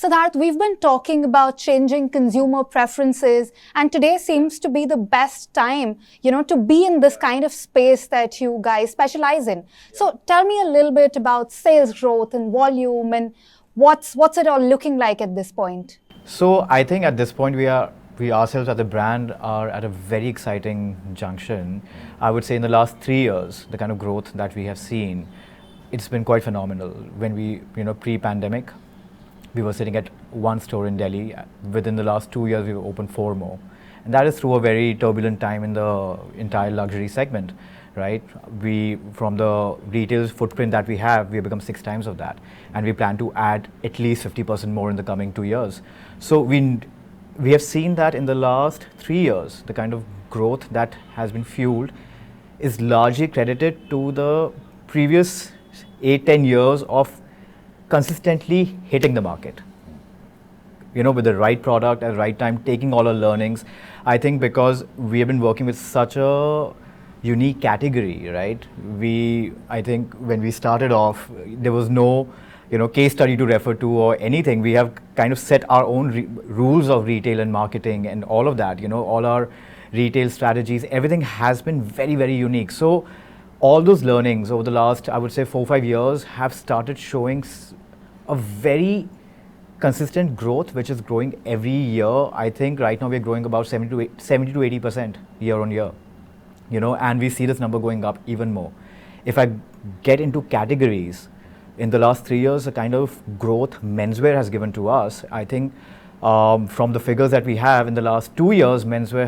Siddharth, we've been talking about changing consumer preferences, and today seems to be the best time, to be in this kind of space that you guys specialize in. So tell me a little bit about sales growth and volume, and what's it all looking like at this point? So I think at this point we ourselves as a brand are at a very exciting junction. I would say in the last 3 years, the kind of growth that we have seen, it's been quite phenomenal. When we, pre-pandemic, we were sitting at one store in Delhi. Within the last 2 years, we've opened 4 more. And that is through a very turbulent time in the entire luxury segment, right? From the retail footprint that we have become 6 times of that. And we plan to add at least 50% more in the coming 2 years. So we have seen that in the last 3 years, the kind of growth that has been fueled is largely credited to the previous 8-10 years of consistently hitting the market, with the right product at the right time, taking all our learnings. I think because we have been working with such a unique category, right? I think when we started off, there was no, case study to refer to or anything. We have kind of set our own rules of retail and marketing and all of that, all our retail strategies, everything has been very, very unique. So all those learnings over the last, I would say 4-5 years have started showing a very consistent growth, which is growing every year. I think right now we're growing about 70 to 80% year on year, and we see this number going up even more. If I get into categories, in the last 3 years, the kind of growth menswear has given to us, I think from the figures that we have in the last 2 years, menswear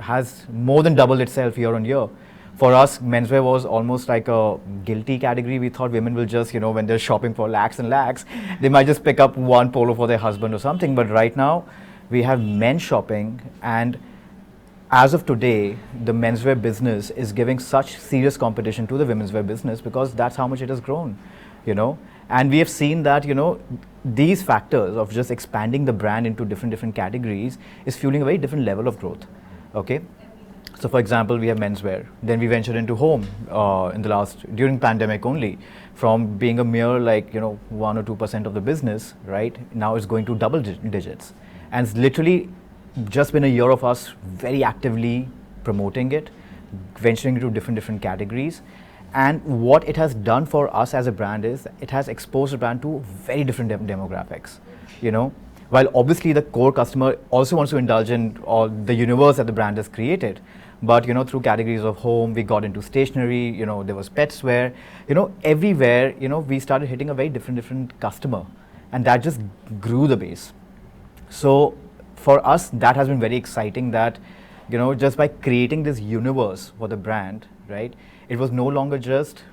has more than doubled itself year on year. For us, menswear was almost like a guilty category. We thought women will just, when they're shopping for lakhs and lakhs, they might just pick up one polo for their husband or something. But right now, we have men shopping, and as of today, the menswear business is giving such serious competition to the women's wear business because that's how much it has grown, And we have seen that, these factors of just expanding the brand into different categories is fueling a very different level of growth, okay? So for example, we have menswear. Then we ventured into home during pandemic only, from being a mere 1 or 2% of the business, right? Now it's going to double digits. And it's literally just been a year of us very actively promoting it, venturing into different categories. And what it has done for us as a brand is it has exposed the brand to very different demographics, While obviously the core customer also wants to indulge in all the universe that the brand has created. But, through categories of home, we got into stationery, there was pets wear, everywhere, we started hitting a very different customer. And that just grew the base. So for us, that has been very exciting that, just by creating this universe for the brand, right? It was no longer just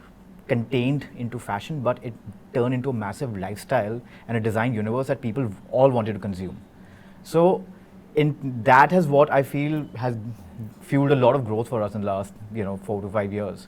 contained into fashion, but it turned into a massive lifestyle and a design universe that people all wanted to consume. So that is what I feel has fueled a lot of growth for us in the last 4 to 5 years.